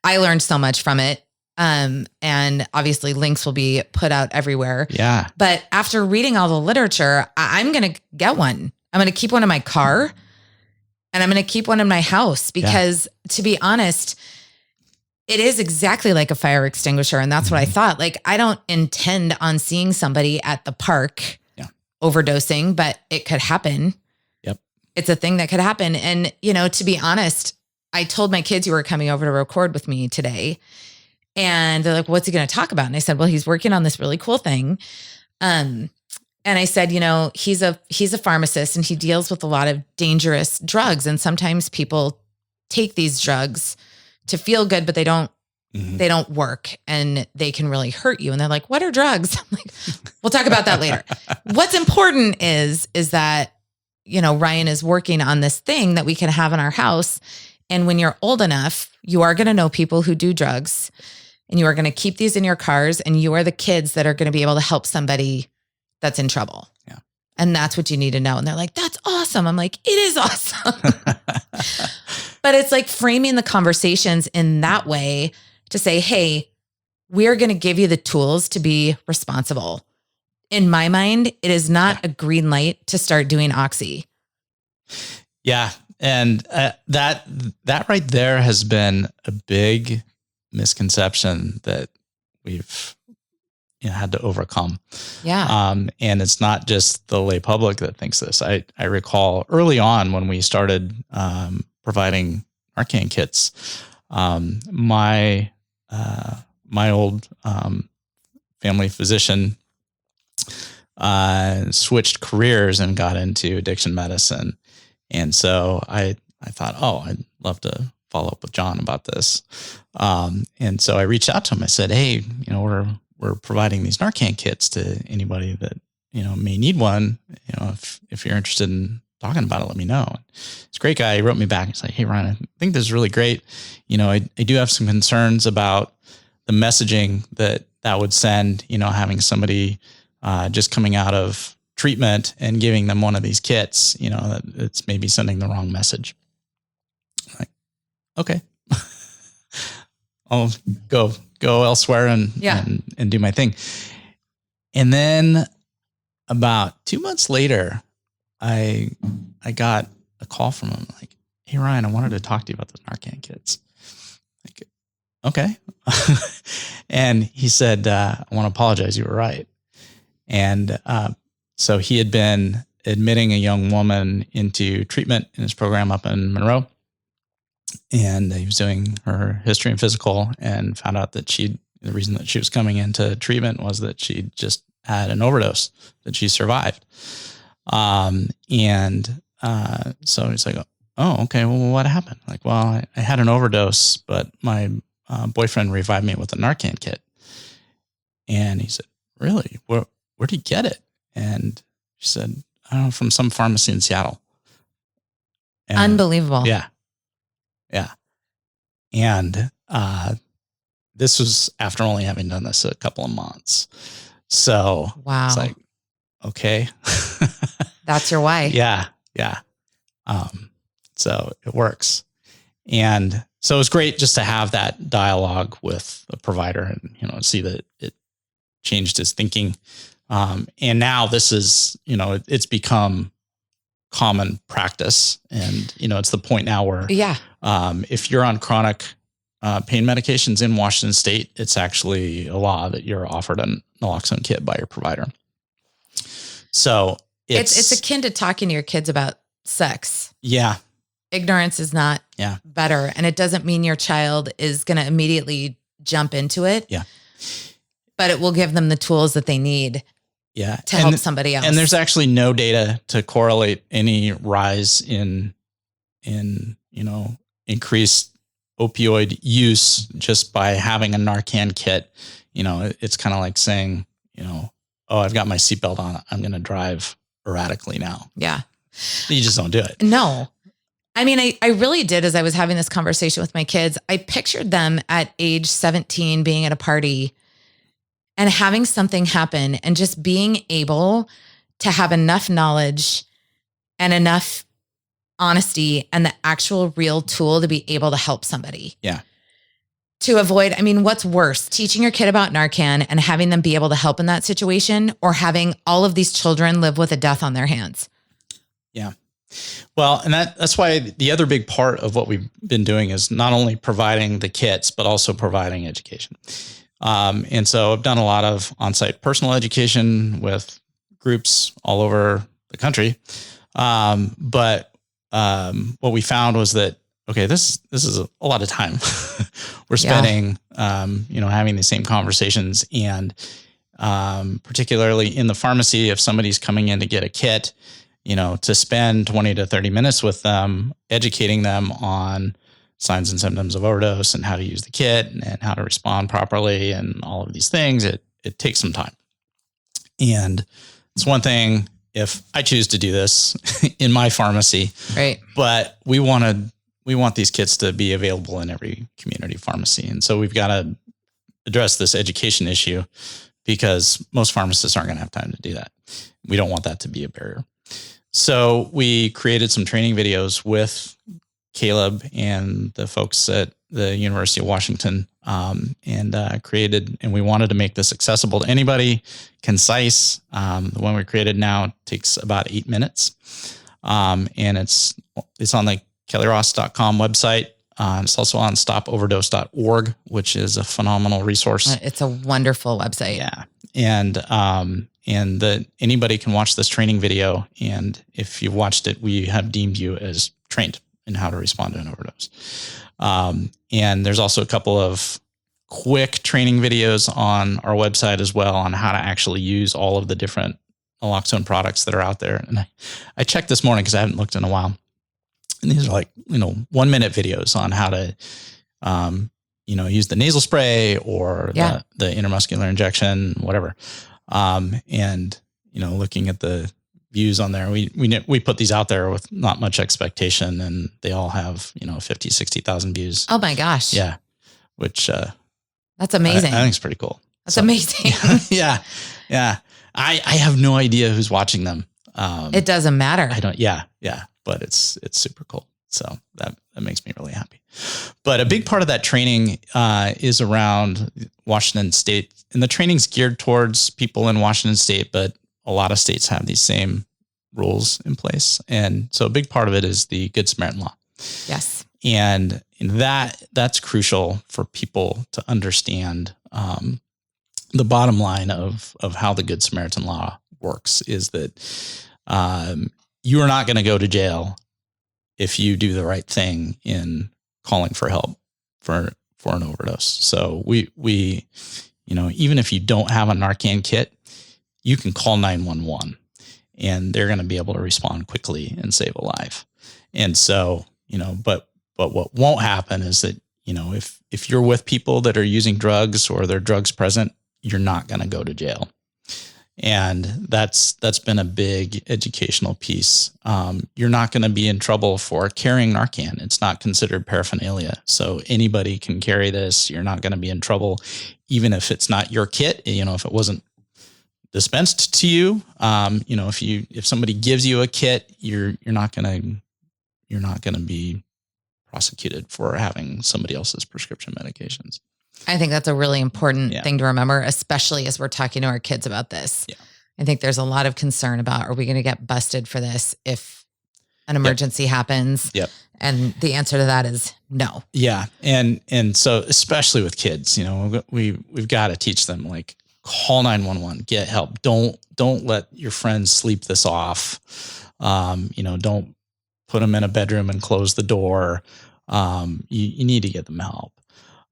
A: I learned so much from it. And obviously links will be put out everywhere.
B: Yeah.
A: But after reading all the literature, I'm going to get one. I'm going to keep one in my car and I'm going to keep one in my house because to be honest, it is exactly like a fire extinguisher. And that's what I thought. Like, I don't intend on seeing somebody at the park overdosing, but it could happen.
B: Yep.
A: It's a thing that could happen. And, to be honest, I told my kids you were coming over to record with me today. And they're like, what's he going to talk about? And I said, well, he's working on this really cool thing. And I said, he's a pharmacist and he deals with a lot of dangerous drugs. And sometimes people take these drugs to feel good, but they don't work and they can really hurt you. And they're like, what are drugs? I'm like, we'll talk about that later. What's important is that, Ryan is working on this thing that we can have in our house. And when you're old enough, you are going to know people who do drugs and you are going to keep these in your cars and you are the kids that are going to be able to help somebody that's in trouble.
B: Yeah.
A: And that's what you need to know. And they're like, that's awesome. I'm like, it is awesome. But it's like framing the conversations in that way to say, hey, we're going to give you the tools to be responsible. In my mind, it is not a green light to start doing Oxy.
B: Yeah. And that right there has been a big misconception that we've had to overcome.
A: Yeah.
B: And it's not just the lay public that thinks this. I recall early on when we started providing Narcan kits, my old family physician switched careers and got into addiction medicine. And so I thought, I'd love to follow up with John about this. And so I reached out to him. I said, hey, we're providing these Narcan kits to anybody that, may need one. If you're interested in talking about it, let me know. It's a great guy. He wrote me back. He's like, hey, Ryan, I think this is really great. I do have some concerns about the messaging that would send, having somebody just coming out of treatment and giving them one of these kits, that it's maybe sending the wrong message. I'm like, okay, I'll go elsewhere and do my thing. And then about 2 months later, I got a call from him like, hey, Ryan, I wanted to talk to you about those Narcan kits. Like, okay. And he said, I want to apologize. You were right. And so he had been admitting a young woman into treatment in his program up in Monroe. And he was doing her history and physical and found out that the reason that she was coming into treatment was that she just had an overdose that she survived. So he's like, oh, okay. Well, what happened? Like, well, I had an overdose, but my boyfriend revived me with a Narcan kit. And he said, really? Where'd he get it? And she said, I don't know, from some pharmacy in Seattle. And,
A: unbelievable.
B: Yeah. Yeah. And this was after only having done this a couple of months. So
A: wow.
B: It's like, okay.
A: That's your why.
B: Yeah. Yeah. So it works. And so it was great just to have that dialogue with the provider and, see that it changed his thinking. And now this is, it's become common practice. And, it's the point now where, if you're on chronic pain medications in Washington State, it's actually a law that you're offered a naloxone kit by your provider. So
A: it's akin to talking to your kids about sex.
B: Yeah.
A: Ignorance is not better. And it doesn't mean your child is going to immediately jump into it.
B: Yeah.
A: But it will give them the tools that they need to help somebody else.
B: And there's actually no data to correlate any rise in increased opioid use just by having a Narcan kit. It's kind of like saying, I've got my seatbelt on. I'm going to drive erratically now.
A: Yeah.
B: You just don't do it.
A: No. I mean, I really did, as I was having this conversation with my kids, I pictured them at age 17 being at a party and having something happen and just being able to have enough knowledge and enough honesty and the actual real tool to be able to help somebody.
B: Yeah.
A: To avoid, I mean, what's worse, teaching your kid about Narcan and having them be able to help in that situation, or having all of these children live with a death on their hands?
B: Yeah. Well, and that's why the other big part of what we've been doing is not only providing the kits, but also providing education. And so I've done a lot of on-site personal education with groups all over the country. But what we found was that, okay, this is a lot of time we're spending, having the same conversations, and particularly in the pharmacy, if somebody's coming in to get a kit, to spend 20 to 30 minutes with them, educating them on signs and symptoms of overdose and how to use the kit and how to respond properly and all of these things, it takes some time. And it's one thing if I choose to do this in my pharmacy,
A: right?
B: But we want these kits to be available in every community pharmacy. And so we've got to address this education issue, because most pharmacists aren't going to have time to do that. We don't want that to be a barrier. So we created some training videos with Caleb and the folks at the University of Washington, and we wanted to make this accessible to anybody, concise. The one we created now takes about 8 minutes. And it's on the kellyross.com website. It's also on stopoverdose.org, which is a phenomenal resource.
A: It's a wonderful website.
B: Yeah. And anybody can watch this training video. And if you've watched it, we have deemed you as trained in how to respond to an overdose. And there's also a couple of quick training videos on our website as well on how to actually use all of the different naloxone products that are out there. And I checked this morning because I haven't looked in a while. And these are 1 minute videos on how to, use the nasal spray or the intramuscular injection, whatever. Looking at the views on there, we put these out there with not much expectation, and they all have, 50, 60,000 views.
A: Oh my gosh.
B: Yeah. Which,
A: that's amazing.
B: I think it's pretty cool.
A: That's amazing.
B: Yeah. Yeah. I have no idea who's watching them.
A: It doesn't matter.
B: I don't. Yeah. Yeah. But it's super cool. So that makes me really happy. But a big part of that training is around Washington State, and the training's geared towards people in Washington State, but a lot of states have these same rules in place. And so a big part of it is the Good Samaritan law.
A: Yes.
B: And that's crucial for people to understand. The bottom line of how the Good Samaritan law works is that you are not going to go to jail if you do the right thing in calling for help for an overdose. So we even if you don't have a Narcan kit, you can call 911 and they're going to be able to respond quickly and save a life. And so, but what won't happen is that, if you're with people that are using drugs or their drugs present, you're not going to go to jail. And that's been a big educational piece. You're not going to be in trouble for carrying Narcan. It's not considered paraphernalia. So anybody can carry this. You're not going to be in trouble, even if it's not your kit. If it wasn't dispensed to you, if somebody gives you a kit, you're not going to be prosecuted for having somebody else's prescription medications.
A: I think that's a really important thing to remember, especially as we're talking to our kids about this. Yeah. I think there's a lot of concern about, are we going to get busted for this if an emergency happens?
B: Yep.
A: And the answer to that is no.
B: Yeah. And so especially with kids, we've got to teach them, call 911, get help. Don't let your friends sleep this off. Don't put them in a bedroom and close the door. You need to get them help.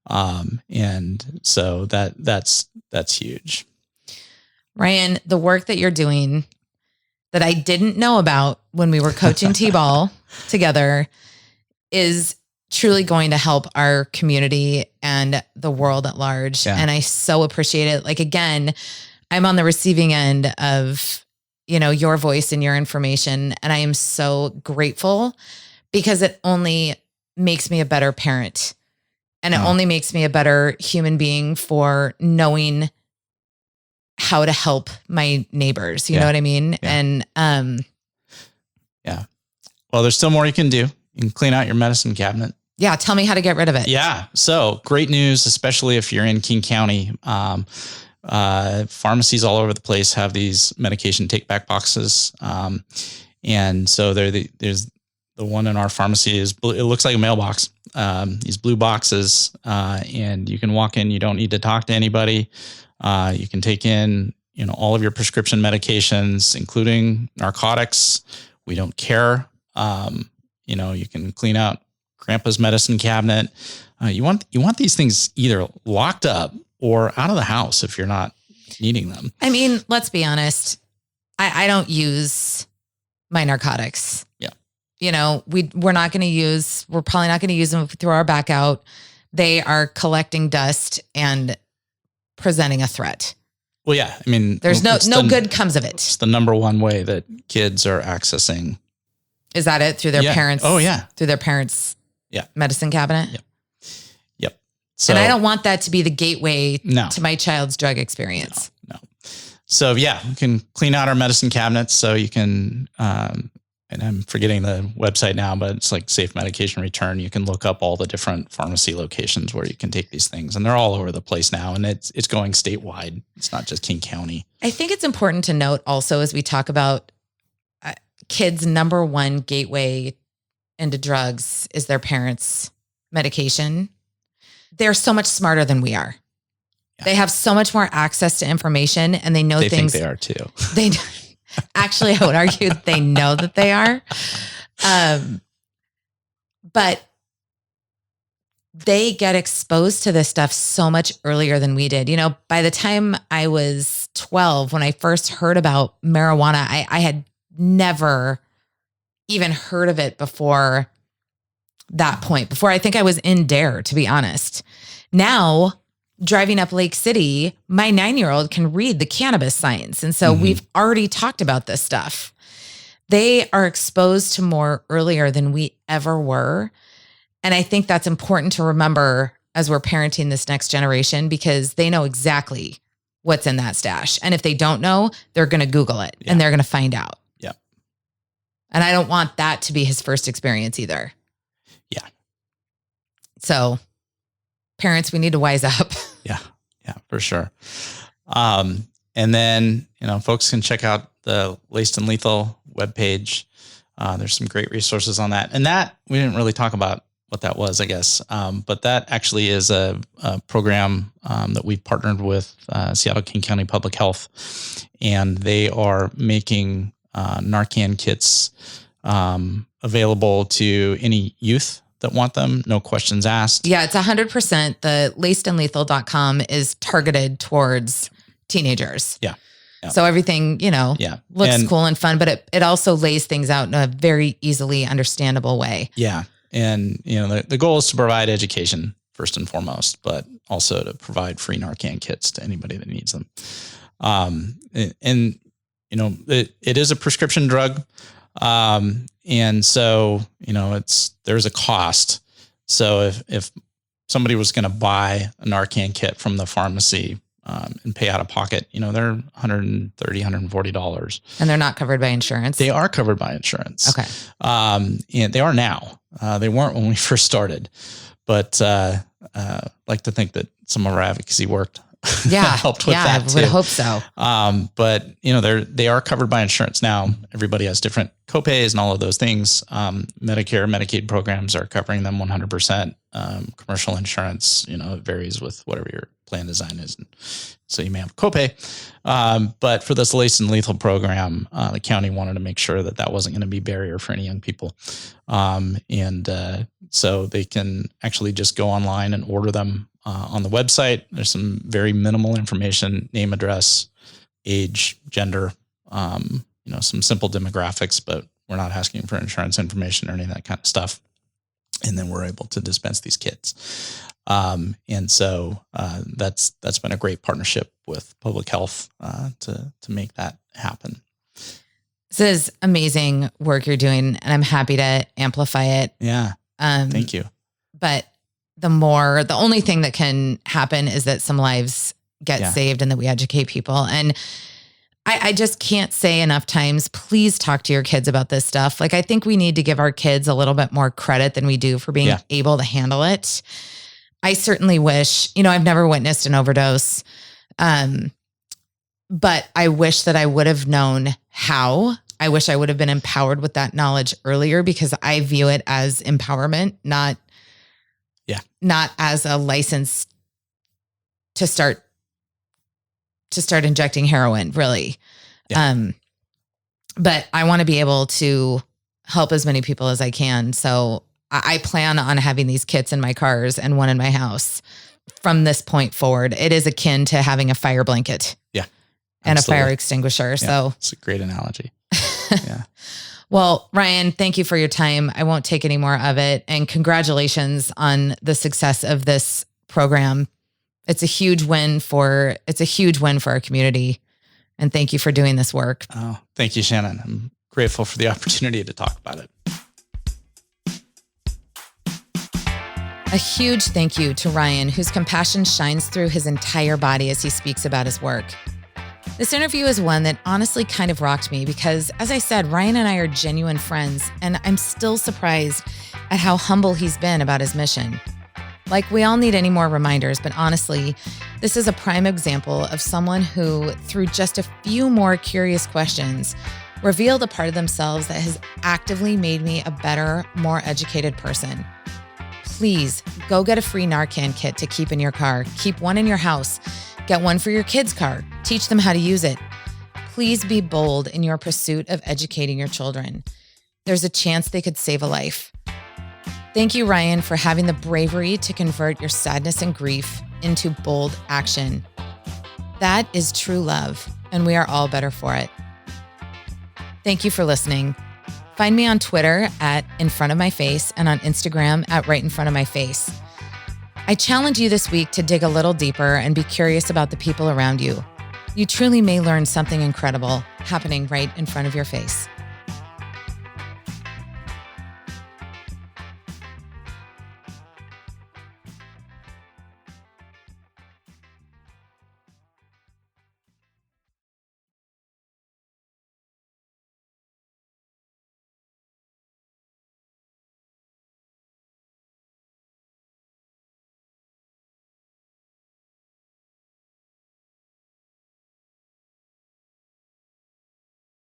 B: And so that's huge.
A: Ryan, the work that you're doing that I didn't know about when we were coaching T-ball together is truly going to help our community and the world at large. Yeah. And I so appreciate it. Again, I'm on the receiving end of, your voice and your information, and I am so grateful because it only makes me a better parent, and it only makes me a better human being for knowing how to help my neighbors. You know what I mean?
B: Yeah.
A: And,
B: yeah. Well, there's still more you can do. You can clean out your medicine cabinet.
A: yeah. Tell me how to get rid of it.
B: Yeah. So great news, especially if you're in King County. Pharmacies all over the place have these medication take back boxes. And so there's the one in our pharmacy is blue. It looks like a mailbox. These blue boxes, and you can walk in. You don't need to talk to anybody. You can take in, all of your prescription medications, including narcotics. We don't care. You can clean out Grandpa's medicine cabinet. You want these things either locked up or out of the house if you're not needing them.
A: I mean, let's be honest. I don't use my narcotics.
B: Yeah.
A: We're probably not going to use them through our back out. They are collecting dust and presenting a threat.
B: Well, yeah. I mean,
A: there's no good comes of it.
B: It's the number one way that kids are accessing.
A: Is that it? Through their parents?
B: Oh, yeah.
A: Through their parents' medicine cabinet?
B: Yep. So,
A: and I don't want that to be the gateway to my child's drug experience.
B: No. So, you can clean out our medicine cabinets. So you can, and I'm forgetting the website now, but it's like Safe Medication Return. You can look up all the different pharmacy locations where you can take these things, and they're all over the place now. And it's going statewide. It's not just King County.
A: I think it's important to note also, as we talk about kids' number one gateway into drugs is their parents' medication. They're so much smarter than we are. Yeah. They have so much more access to information, and they know things.
B: They think they are too.
A: They actually, I would argue they know that they are. But they get exposed to this stuff so much earlier than we did. By the time I was 12, when I first heard about marijuana, I had never even heard of it before that point, before I think I was in DARE, to be honest. Now, driving up Lake City, my 9-year-old can read the cannabis signs. And so we've already talked about this stuff. They are exposed to more earlier than we ever were. And I think that's important to remember as we're parenting this next generation, because they know exactly what's in that stash. And if they don't know, they're going to Google it and they're going to find out.
B: Yeah.
A: And I don't want that to be his first experience either.
B: Yeah.
A: So parents, we need to wise up.
B: Yeah, for sure. And then, folks can check out the Laced and Lethal webpage. There's some great resources on that. And that, we didn't really talk about what that was, I guess. But that actually is a program that we've partnered with Seattle King County Public Health. And they are making Narcan kits available to any youth that want them, no questions asked.
A: Yeah, it's 100%. The lacedandlethal.com is targeted towards teenagers.
B: Yeah.
A: So everything, looks cool and fun, but it also lays things out in a very easily understandable way.
B: Yeah. And, the goal is to provide education first and foremost, but also to provide free Narcan kits to anybody that needs them. It is a prescription drug. And so, there's a cost. So if somebody was going to buy a Narcan kit from the pharmacy, and pay out of pocket, they're $130, $140.
A: And they're not covered by insurance?
B: They are covered by insurance.
A: Okay.
B: And they are now. They weren't when we first started, but, like to think that some of our advocacy worked. Helped with that too.
A: I would hope so.
B: But they are covered by insurance now. Everybody has different copays and all of those things. Medicare, Medicaid programs are covering them 100%. Commercial insurance, it varies with whatever your plan design is. And so you may have a copay. But for this Laced and Lethal program, the county wanted to make sure that wasn't going to be a barrier for any young people. So they can actually just go online and order them on the website. There's some very minimal information: name, address, age, gender, some simple demographics, but we're not asking for insurance information or any of that kind of stuff. And then we're able to dispense these kits. And so that's been a great partnership with public health to make that happen.
A: This is amazing work you're doing, and I'm happy to amplify it.
B: Yeah. Thank you.
A: But the only thing that can happen is that some lives get saved and that we educate people. And I just can't say enough times, please talk to your kids about this stuff. Like, I think we need to give our kids a little bit more credit than we do for being able to handle it. I certainly wish, I've never witnessed an overdose. But I wish that I would have known how. I wish I would have been empowered with that knowledge earlier, because I view it as empowerment, not as a license to start injecting heroin, really. Yeah. But I want to be able to help as many people as I can. So I plan on having these kits in my cars and one in my house from this point forward. It is akin to having a fire blanket.
B: Yeah.
A: And absolutely. A fire extinguisher. Yeah, so
B: it's a great analogy. Yeah.
A: Well, Ryan, thank you for your time. I won't take any more of it. And congratulations on the success of this program. It's a huge win for our community. And thank you for doing this work.
B: Oh, thank you, Shannon. I'm grateful for the opportunity to talk about it.
A: A huge thank you to Ryan, whose compassion shines through his entire body as he speaks about his work. This interview is one that honestly kind of rocked me because, as I said, Ryan and I are genuine friends, and I'm still surprised at how humble he's been about his mission. Like, we all need any more reminders, but honestly, this is a prime example of someone who, through just a few more curious questions, revealed a part of themselves that has actively made me a better, more educated person. Please go get a free Narcan kit to keep in your car. Keep one in your house. Get one for your kids' car. Teach them how to use it. Please be bold in your pursuit of educating your children. There's a chance they could save a life. Thank you, Ryan, for having the bravery to convert your sadness and grief into bold action. That is true love, and we are all better for it. Thank you for listening. Find me on Twitter at @InFrontOfMyFace and on Instagram at @RightInFrontOfMyFace. I challenge you this week to dig a little deeper and be curious about the people around you. You truly may learn something incredible happening right in front of your face.